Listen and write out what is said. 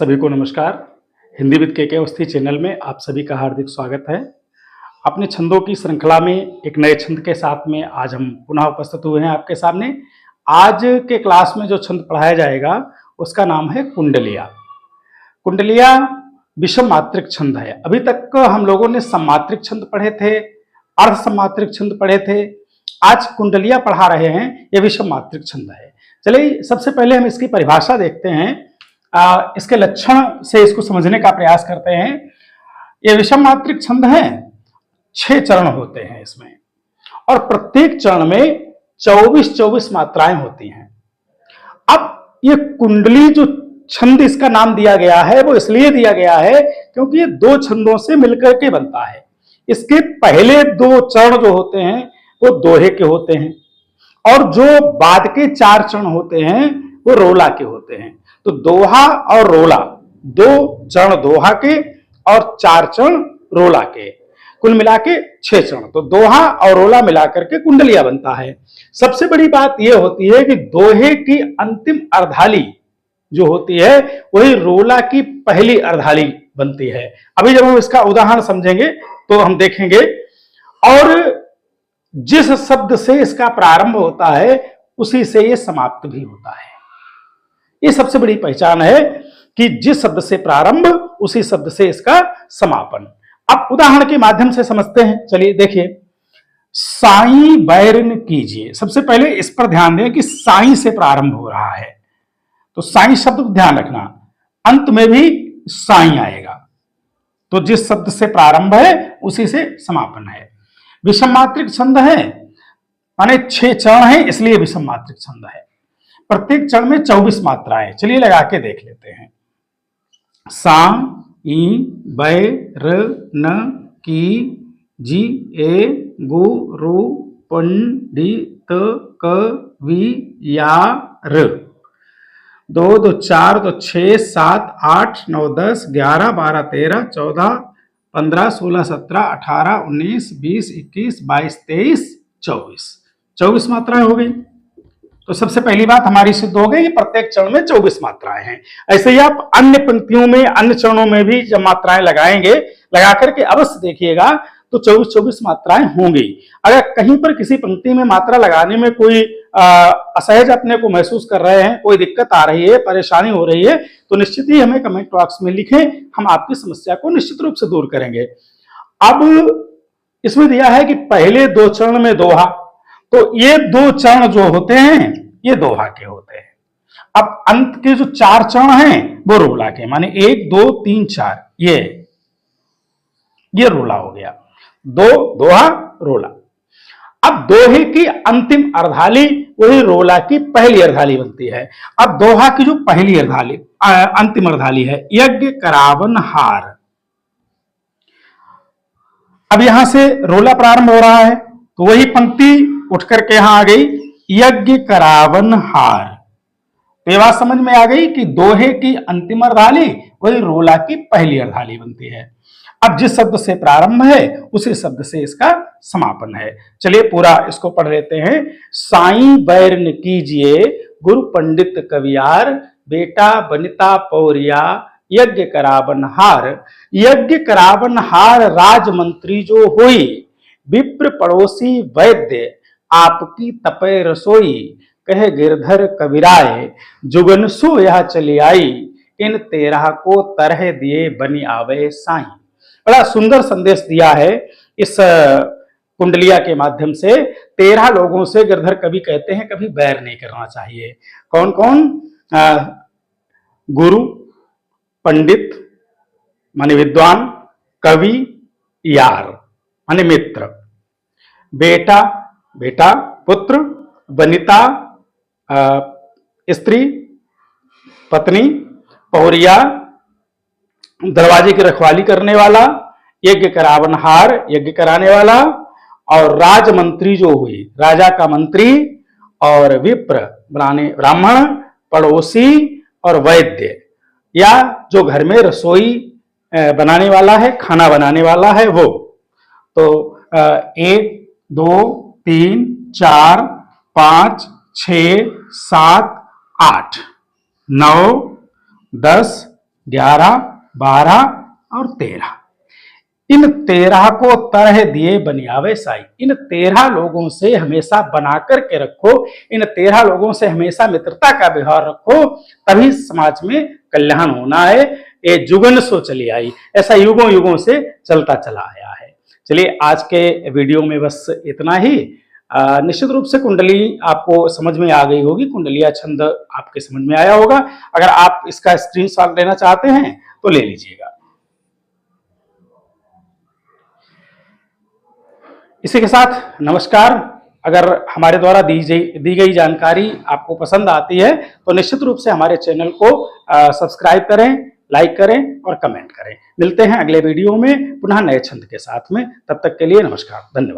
सभी को नमस्कार। हिंदी विद के अवस्थी चैनल में आप सभी का हार्दिक स्वागत है। अपने छंदों की श्रृंखला में एक नए छंद के साथ में आज हम पुनः उपस्थित हुए हैं आपके सामने। आज के क्लास में जो छंद पढ़ाया जाएगा उसका नाम है कुंडलिया। कुंडलिया विषम मात्रिक छंद है। अभी तक हम लोगों ने सममात्रिक छंद पढ़े थे, अर्ध सममात्रिक छंद पढ़े थे। आज कुंडलिया पढ़ा रहे हैं, यह विषम मात्रिक छंद है। चलिए सबसे पहले हम इसकी परिभाषा देखते हैं, इसके लक्षण से इसको समझने का प्रयास करते हैं। ये विषम मात्रिक छंद है, 6 चरण होते हैं इसमें, और प्रत्येक चरण में 24 मात्राएं होती हैं। अब ये कुंडली जो छंद इसका नाम दिया गया है वो इसलिए दिया गया है क्योंकि ये 2 छंदों से मिलकर के बनता है। इसके पहले 2 चरण जो होते हैं वो दोहे के होते हैं, और जो बाद के 4 चरण होते हैं वो रोला के होते हैं। तो दोहा और रोला, 2 चरण दोहा के और 4 चरण रोला के, कुल मिला के 6 चरण। तो दोहा और रोला मिलाकर के कुंडलिया बनता है। सबसे बड़ी बात यह होती है कि दोहे की अंतिम अर्धाली जो होती है वही रोला की पहली अर्धाली बनती है। अभी जब हम इसका उदाहरण समझेंगे तो हम देखेंगे। और जिस शब्द से इसका प्रारंभ होता है उसी से यह समाप्त भी होता है। ये सबसे बड़ी पहचान है कि जिस शब्द से प्रारंभ उसी शब्द से इसका समापन। अब उदाहरण के माध्यम से समझते हैं। चलिए देखिए, साई बैरन कीजिए। सबसे पहले इस पर ध्यान दें कि साई से प्रारंभ हो रहा है, तो साई शब्द को ध्यान रखना, अंत में भी साई आएगा। तो जिस शब्द से प्रारंभ है उसी से समापन है। विषम मात्रिक छंद है, माने 6 चरण है, इसलिए विषम मात्रिक छंद है। प्रत्येक चरण में 24 मात्राएं। चलिए लगा के देख लेते हैं। सा ई बै र न की जी ए गु रु पंडित क वि या र। 2 2 4 2 6 7 8 9 10 11 12 13 14 15 16 17 18 19 20 21 22 23 24 मात्राएं हो गई। तो सबसे पहली बात हमारी सिद्ध हो गई कि प्रत्येक चरण में 24 मात्राएं हैं। ऐसे ही आप अन्य पंक्तियों में, अन्य चरणों में भी जब मात्राएं लगाएंगे, लगा करके अवश्य देखिएगा तो 24 मात्राएं होंगी। अगर कहीं पर किसी पंक्ति में मात्रा लगाने में कोई असहज अपने को महसूस कर रहे हैं, कोई दिक्कत आ रही है, परेशानी हो रही है, तो निश्चित ही हमें कमेंट बॉक्स में लिखें, हम आपकी समस्या को निश्चित रूप से दूर करेंगे। अब इसमें दिया है कि पहले 2 चरण में दोहा, तो ये 2 चरण जो होते हैं ये दोहा के होते हैं। अब अंत के जो 4 चरण हैं वो रोला के, माने 1 2 3 4, ये रोला हो गया। 2 दोहा रोला। अब दोहे की अंतिम अर्धाली वही रोला की पहली अर्धाली बनती है। अब दोहा की जो पहली अर्धाली, अंतिम अर्धाली है यज्ञ करावन हार। अब यहां से रोला प्रारंभ हो रहा है, तो वही पंक्ति उठ करके यहां आ गई, यज्ञ करावन हार। तो ये बात समझ में आ गई कि दोहे की अंतिम अर्धाली वही रोला की पहली अर्धाली बनती है। अब जिस शब्द से प्रारंभ है उसी शब्द से इसका समापन है। चलिए पूरा इसको पढ़ लेते हैं। साई बैरन कीजिए गुरु पंडित कवियार, बेटा बनिता पौरिया यज्ञ करावन हार। यज्ञ करावन हार राजमंत्री जो होई, विप्र पड़ोसी वैद्य आपकी तपय रसोई। कहे गिरधर कविराय जुगन सो यह चली आई, इन 13 को तरह दिए बनी आवे साई। बड़ा सुंदर संदेश दिया है इस कुंडलिया के माध्यम से। 13 लोगों से गिरधर कवि कहते हैं कभी बैर नहीं करना चाहिए। कौन कौन? गुरु, पंडित माने विद्वान, कवि, यार माने मित्र, बेटा बेटा पुत्र, वनिता स्त्री पत्नी, पौरिया दरवाजे की रखवाली करने वाला, यज्ञ करावन हार यज्ञ कराने वाला, और राजमंत्री जो हुई राजा का मंत्री, और विप्र बनाने ब्राह्मण, पड़ोसी और वैद्य या जो घर में रसोई बनाने वाला है, खाना बनाने वाला है वो। तो 1 2 3 4 5 6 7 8 9 10 11, 12 और 13। इन 13 को तरह दिए बनियावे साई। इन 13 लोगों से हमेशा बना करके रखो, इन 13 लोगों से हमेशा मित्रता का व्यवहार रखो, तभी समाज में कल्याण होना है। ये जुगन सो चली आई, ऐसा युगों युगों से चलता चला आया है। चलिए आज के वीडियो में बस इतना ही। निश्चित रूप से कुंडली आपको समझ में आ गई होगी, कुंडलिया छंद आपके समझ में आया होगा। अगर आप इसका स्क्रीनशॉट लेना चाहते हैं तो ले लीजिएगा। इसी के साथ नमस्कार। अगर हमारे द्वारा दी गई जानकारी आपको पसंद आती है तो निश्चित रूप से हमारे चैनल को सब्सक्राइब करें, लाइक करें और कमेंट करें। मिलते हैं अगले वीडियो में पुनः नए छंद के साथ में। तब तक के लिए नमस्कार, धन्यवाद।